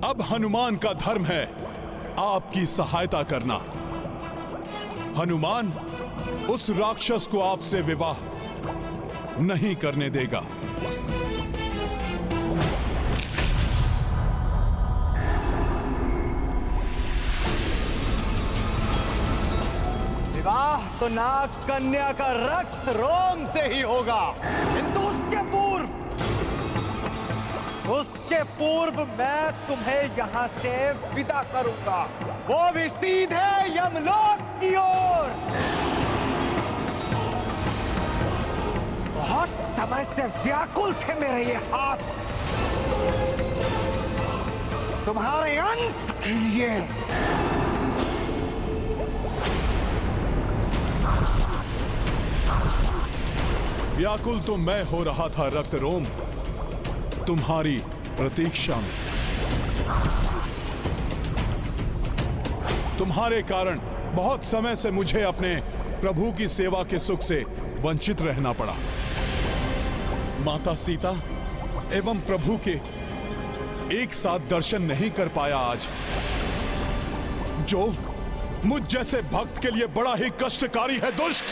अब हनुमान का धर्म है आपकी सहायता करना। हनुमान उस राक्षस को आपसे विवाह नहीं करने देगा। विवाह तो नाग कन्या का रक्त रोम से ही होगा, किंतु उसके पूर्व मैं तुम्हें यहां से विदा करूंगा, वो भी सीधे यमलोक की ओर। बहुत समय से व्याकुल थे मेरे ये हाथ तुम्हारे अंत के लिए। व्याकुल तो मैं हो रहा था रक्त रोम, तुम्हारी प्रतीक्षा में। तुम्हारे कारण बहुत समय से मुझे अपने प्रभु की सेवा के सुख से वंचित रहना पड़ा। माता सीता एवं प्रभु के एक साथ दर्शन नहीं कर पाया आज, जो मुझ जैसे भक्त के लिए बड़ा ही कष्टकारी है। दुष्ट!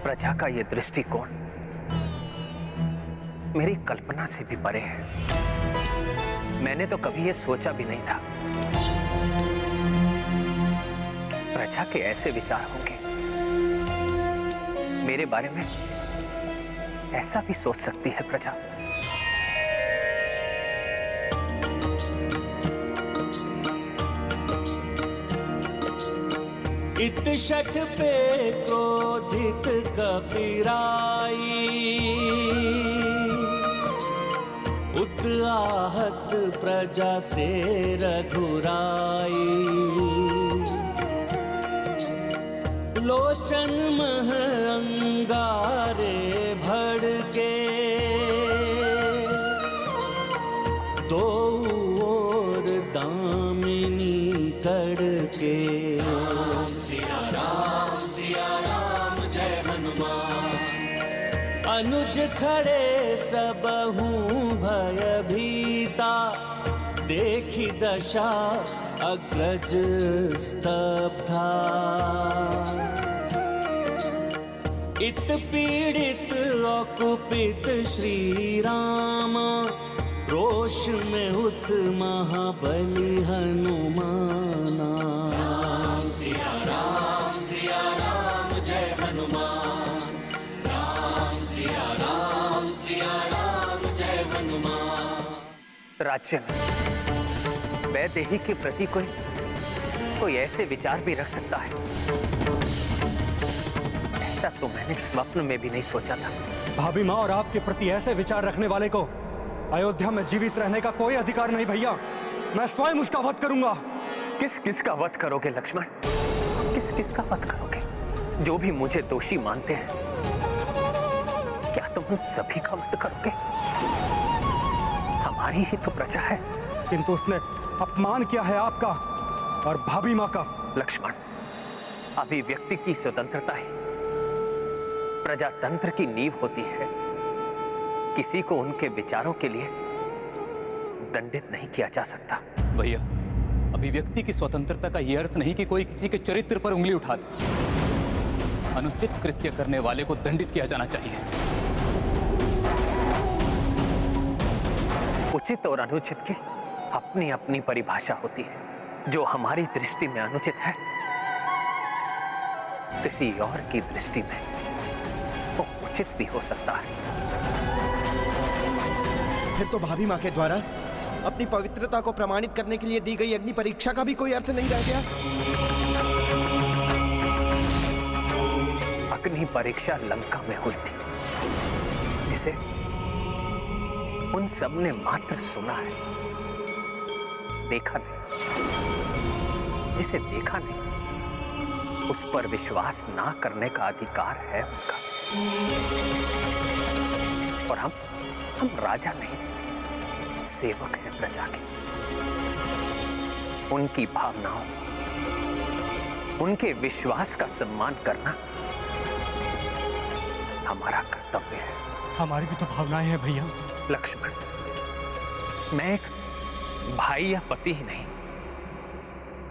प्रजा का यह दृष्टिकोण मेरी कल्पना से भी परे है। मैंने तो कभी यह सोचा भी नहीं था कि प्रजा के ऐसे विचार होंगे, मेरे बारे में ऐसा भी सोच सकती है प्रजा। इत शठ पे क्रोधित कपिराई, उत आहत प्रजा से रघुराई। लोचन मह अंगारे भड़के, दो ओर दामिनी कड़के। सिया राम जय हनुमान। अनुज खड़े सबहु भयभीता, देखी दशा अग्रज स्तब्धा। इत पीड़ित और कुपित श्री राम, रोष में उत महाबली हनुमाना। सिया राम जय हनुमान। सिया राम जय हनुमान। राज्य में वैदेही के प्रति कोई ऐसे विचार भी रख सकता है, ऐसा तो मैंने स्वप्न में भी नहीं सोचा था। भाभी माँ और आपके प्रति ऐसे विचार रखने वाले को अयोध्या में जीवित रहने का कोई अधिकार नहीं भैया। मैं स्वयं उसका वध करूंगा। किस का वध करोगे लक्ष्मण? किस का वध करोगे? जो भी मुझे दोषी मानते हैं, क्या तुम उन सभी का वध करोगे? हमारी ही तो प्रजा है। किंतु उसने अपमान किया है आपका और भाभी माँ का। लक्ष्मण, अभिव्यक्ति की स्वतंत्रता ही प्रजातंत्र की नींव होती है। किसी को उनके विचारों के लिए दंडित नहीं किया जा सकता। भैया, अभिव्यक्ति की स्वतंत्रता का यह अर्थ नहीं कि कोई किसी के चरित्र पर उंगली उठा दे। अनुचित कृत्य करने वाले को दंडित किया जाना चाहिए। उचित और अनुचित की अपनी अपनी परिभाषा होती है। जो हमारी दृष्टि में अनुचित है, किसी और की दृष्टि में वो उचित भी हो सकता है। फिर तो भाभी माँ के द्वारा अपनी पवित्रता को प्रमाणित करने के लिए दी गई अग्नि परीक्षा का भी कोई अर्थ नहीं रह गया। अग्नि परीक्षा लंका में हुई थी, जिसे उन सब ने मात्र सुना है, देखा नहीं। जिसे देखा नहीं, उस पर विश्वास ना करने का अधिकार है उनका। और हम राजा नहीं, सेवक हैं प्रजा के। उनकी भावनाओं, उनके विश्वास का सम्मान करना हमारा कर्तव्य है। हमारी भी तो भावनाएं हैं भैया। लक्ष्मण, मैं एक भाई या पति ही नहीं,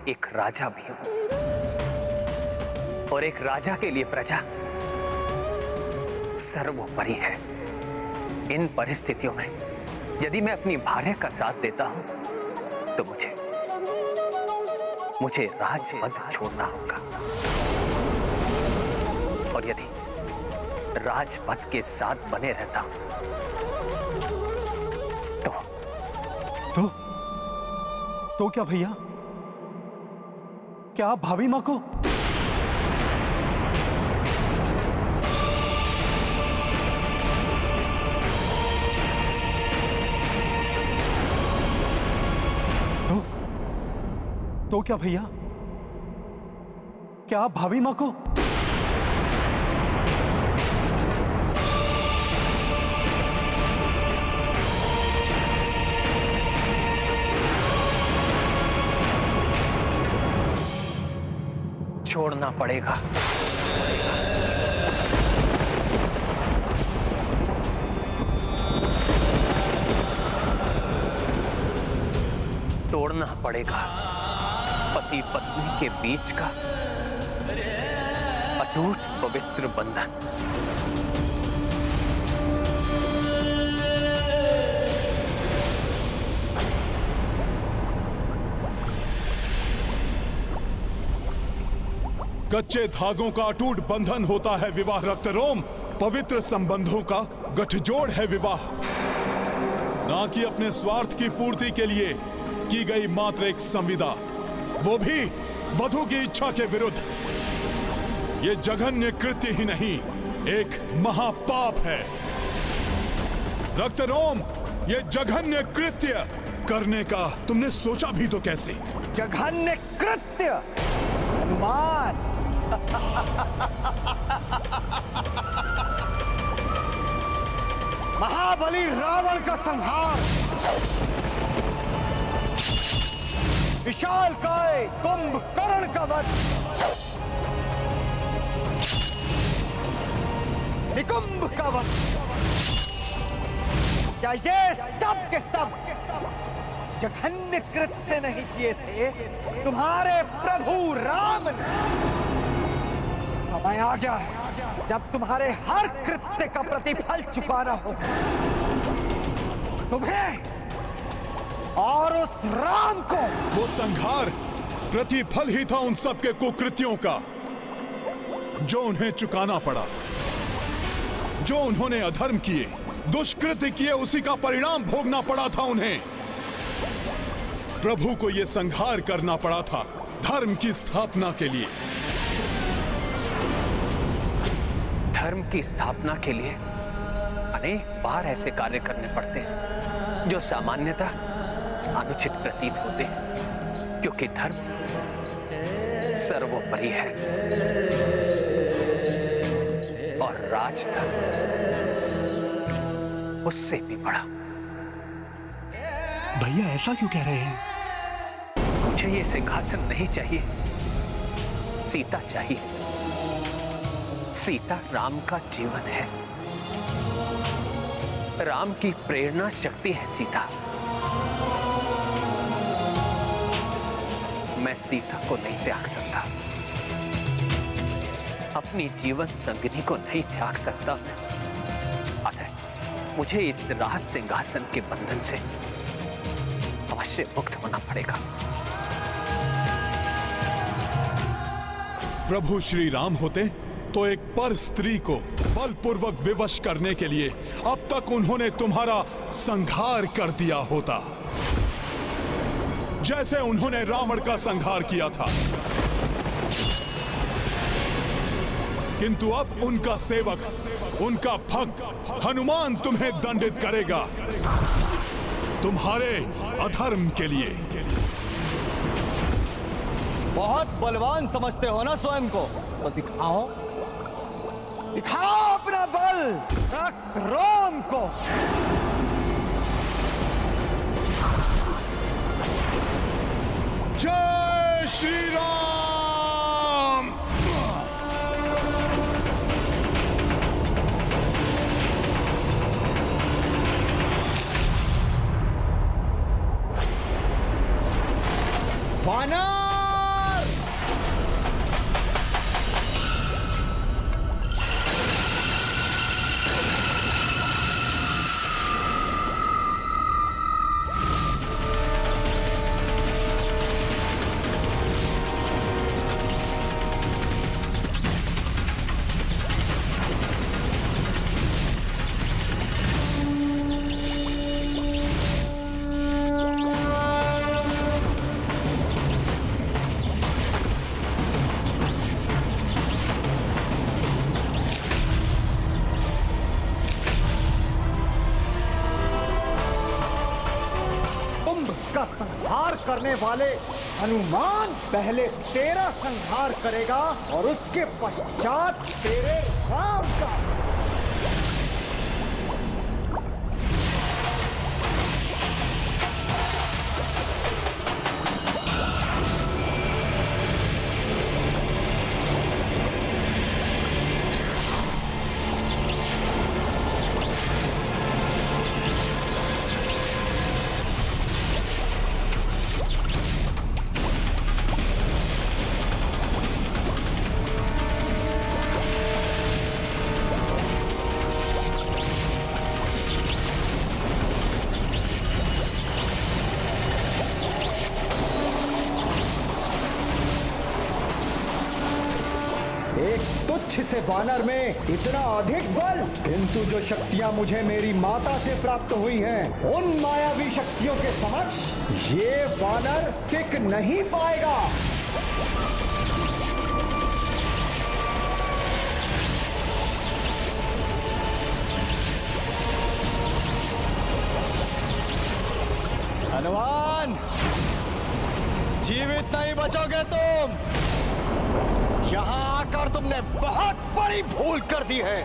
एक राजा भी हूं। और एक राजा के लिए प्रजा सर्वोपरि है। इन परिस्थितियों में यदि मैं अपनी भार्या का साथ देता हूं तो मुझे राजपद छोड़ना होगा। और यदि राजपद के साथ बने रहता हूं तो क्या भैया, क्या आप भाभी मां को तो क्या भैया, क्या आप भाभी मां को छोड़ना पड़ेगा? तोड़ना पड़ेगा पति पत्नी के बीच का अटूट पवित्र बंधन। कच्चे धागों का अटूट बंधन होता है विवाह रक्तरोम। पवित्र संबंधों का गठजोड़ है विवाह, ना कि अपने स्वार्थ की पूर्ति के लिए की गई मात्र एक संविदा, वो भी वधू की इच्छा के विरुद्ध। ये जघन्य कृत्य ही नहीं, एक महापाप है। रक्तरोम, ये जघन्य कृत्य करने का तुमने सोचा भी तो कैसे? जघन्य कृत्य, हनुमान। महाबली रावण का संहार, विशालकाय कुंभकर्ण का वध, निकुंभ का वध, क्या ये सब के सब जघन्य कृत्य नहीं किए थे तुम्हारे प्रभु राम ने? समय आ गया है जब तुम्हारे हर कृत्य का प्रतिफल चुकाना होगा, तुम्हें और उस राम को। वो संहार प्रतिफल ही था उन सबके कुकृत्यों का, जो उन्हें चुकाना पड़ा। जो उन्होंने अधर्म किए, दुष्कृत्य किए, उसी का परिणाम भोगना पड़ा था उन्हें। प्रभु को यह संहार करना पड़ा था धर्म की स्थापना के लिए। धर्म की स्थापना के लिए अनेक बार ऐसे कार्य करने पड़ते हैं जो सामान्यतः अनुचित प्रतीत होते हैं, क्योंकि धर्म सर्वोपरि है और राजधर्म उससे भी बड़ा। भैया ऐसा क्यों कह रहे हैं? मुझे ये सिंहासन नहीं चाहिए, सीता चाहिए। सीता राम का जीवन है, राम की प्रेरणा शक्ति है सीता। मैं सीता को नहीं त्याग सकता, अपनी जीवन संगिनी को नहीं त्याग सकता। अतः मुझे इस राज सिंहासन के बंधन से अवश्य मुक्त होना पड़ेगा। प्रभु श्री राम होते तो एक पर स्त्री को बलपूर्वक विवश करने के लिए अब तक उन्होंने तुम्हारा संहार कर दिया होता, जैसे उन्होंने रावण का संहार किया था। किंतु अब उनका सेवक, उनका भक्त हनुमान तुम्हें दंडित करेगा तुम्हारे अधर्म के लिए। बहुत बलवान समझते हो ना स्वयं को, तो दिखाओ, दिखाओ अपना बल रक्त रोम को। जय श्री राम। वानर का संहार करने वाले हनुमान पहले तेरा संहार करेगा और उसके पश्चात तेरे राम का। एक तुच्छ से वानर में इतना अधिक बल, किंतु जो शक्तियां मुझे मेरी माता से प्राप्त हुई हैं, उन मायावी शक्तियों के समक्ष ये वानर टिक नहीं पाएगा। हनुमान, जीवित नहीं बचोगे तुम। यहां आकर तुमने बहुत बड़ी भूल कर दी है।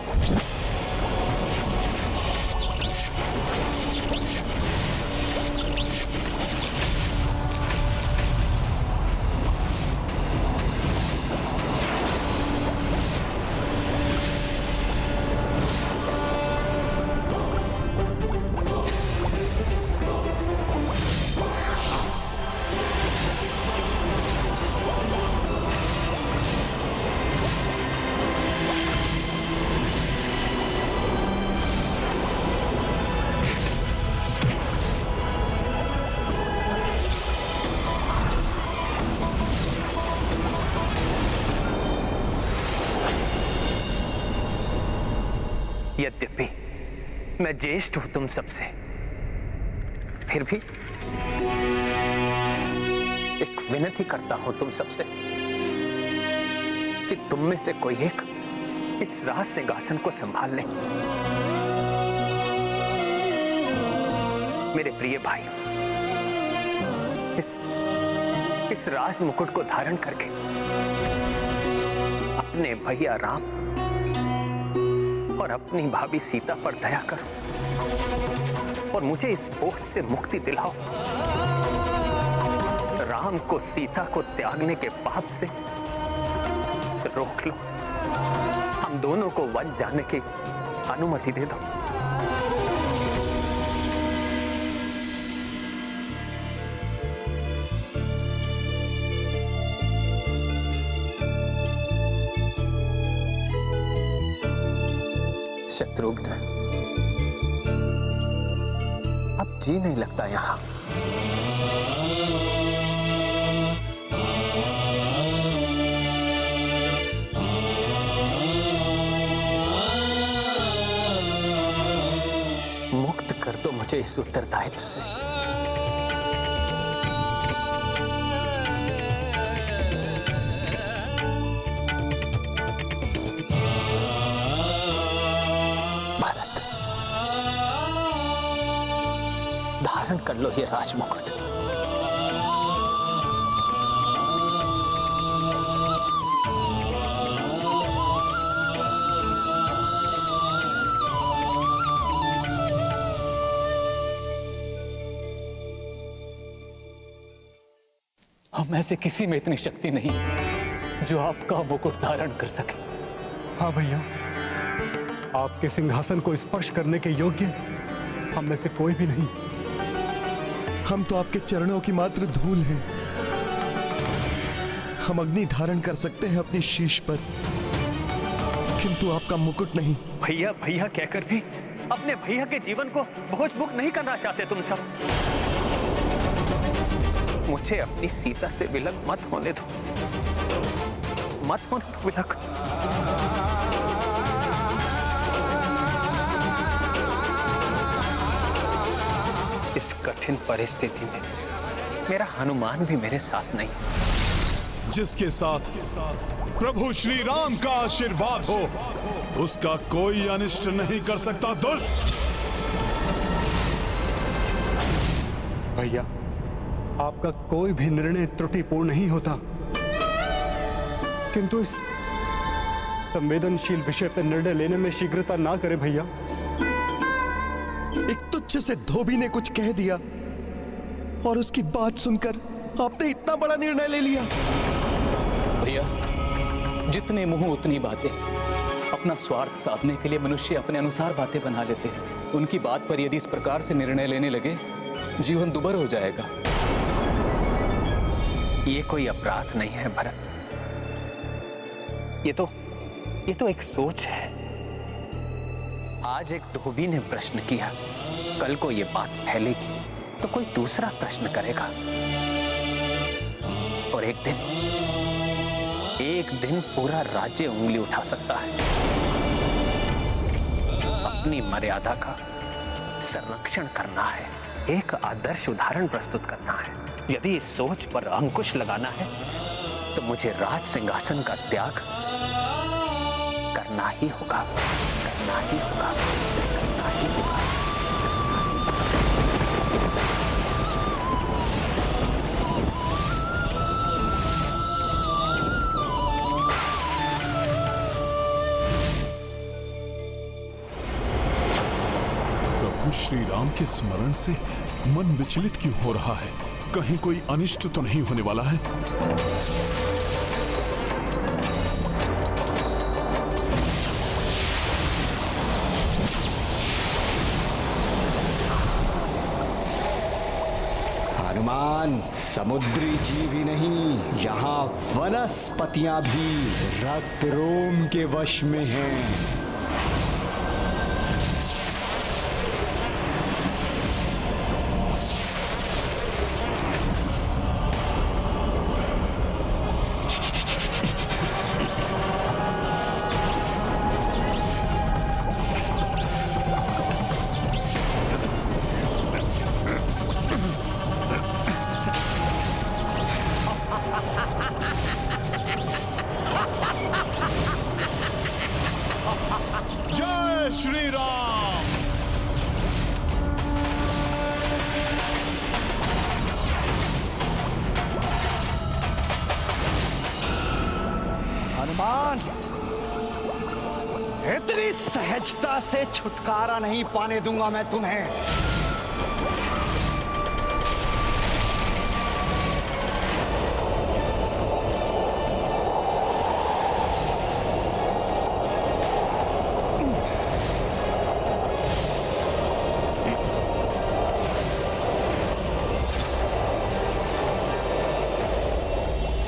यद्यपि मैं ज्येष्ठ हूं तुम सबसे, फिर भी एक विनती करता हूं तुम सबसे कि तुम में से कोई एक इस राज सिंहासन को संभाल ले। मेरे प्रिय भाइयों, इस राज मुकुट को धारण करके अपने भैया राम और अपनी भाभी सीता पर दया करो और मुझे इस बोझ से मुक्ति दिलाओ। राम को सीता को त्यागने के पाप से रोक लो। हम दोनों को वन जाने की अनुमति दे दो। शत्रुघ्न, अब जी नहीं लगता यहां। मुक्त कर दो मुझे इस उत्तरदायित्व से। धारण कर लो ये राजमुकुट। हम ऐसे किसी में इतनी शक्ति नहीं जो आपका मुकुट धारण कर सके। हाँ भैया, आपके सिंहासन को स्पर्श करने के योग्य हम में से कोई भी नहीं। हम तो आपके चरणों की मात्र धूल हैं। हम अग्नि धारण कर सकते हैं अपनी शीश पर, किंतु आपका मुकुट नहीं। भैया भैया कहकर भी अपने भैया के जीवन को बोझ मुक्त नहीं करना चाहते तुम सब। मुझे अपनी सीता से विलग मत होने दो, मत होने दो विलग। इस कठिन परिस्थिति में मेरा हनुमान भी मेरे साथ नहीं। जिसके साथ प्रभु श्री राम का आशीर्वाद हो, उसका कोई अनिष्ट नहीं कर सकता दुष्ट। भैया, आपका कोई भी निर्णय त्रुटिपूर्ण नहीं होता, किंतु इस संवेदनशील विषय पर निर्णय लेने में शीघ्रता ना करें भैया। एक तुच्छ से धोबी ने कुछ कह दिया और उसकी बात सुनकर आपने इतना बड़ा निर्णय ले लिया। भैया, जितने मुंह उतनी बातें। अपना स्वार्थ साधने के लिए मनुष्य अपने अनुसार बातें बना लेते हैं। उनकी बात पर यदि इस प्रकार से निर्णय लेने लगे, जीवन दुभर हो जाएगा। ये कोई अपराध नहीं है भरत, ये तो एक सोच है। आज एक धोबी ने प्रश्न किया, कल को ये बात फैलेगी तो कोई दूसरा प्रश्न करेगा, और एक दिन पूरा राज्य उंगली उठा सकता है। अपनी मर्यादा का संरक्षण करना है, एक आदर्श उदाहरण प्रस्तुत करना है। यदि इस सोच पर अंकुश लगाना है तो मुझे राज सिंहासन का त्याग करना ही होगा, करना ही होगा, करना ही होगा। प्रभु श्री राम के स्मरण से मन विचलित क्यों हो रहा है? कहीं कोई अनिष्ट तो नहीं होने वाला है? हनुमान समुद्री जीव ही नहीं, यहाँ वनस्पतियां भी रक्त रोम के वश में हैं। जय श्री राम। हनुमान, इतनी सहजता से छुटकारा नहीं पाने दूंगा मैं तुम्हें।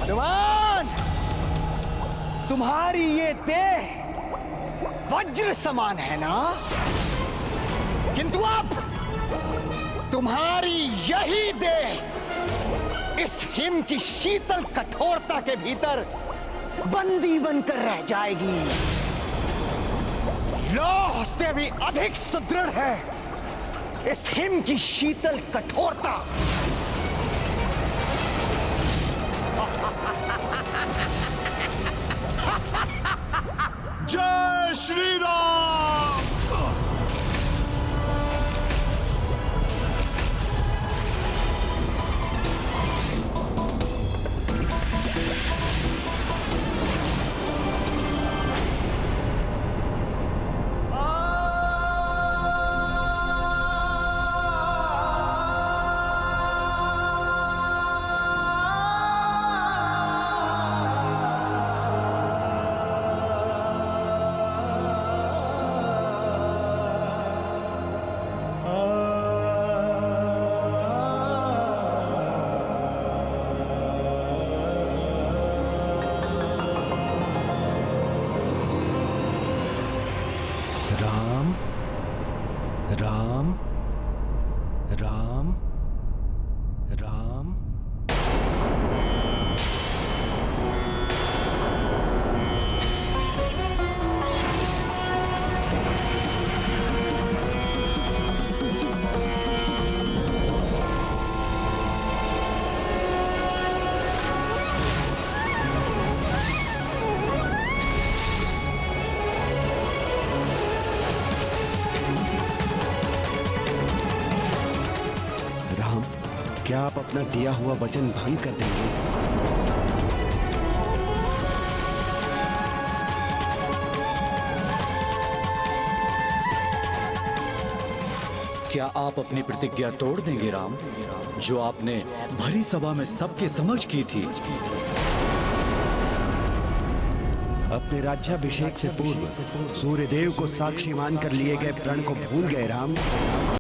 हनुमान, तुम्हारी ये देह वज्र समान है ना, किंतु अब तुम्हारी यही देह इस हिम की शीतल कठोरता के भीतर बंदी बनकर रह जाएगी। लौह से भी अधिक सुदृढ़ है इस हिम की शीतल कठोरता। जय श्री राम। राम राम राम। क्या आप अपना दिया हुआ वचन भंग कर देंगे? क्या आप अपनी प्रतिज्ञा तोड़ देंगे राम, जो आपने भरी सभा में सबके समक्ष की थी? अपने राज्याभिषेक से पूर्व सूर्यदेव को साक्षी मानकर लिए गए प्रण को भूल गए राम।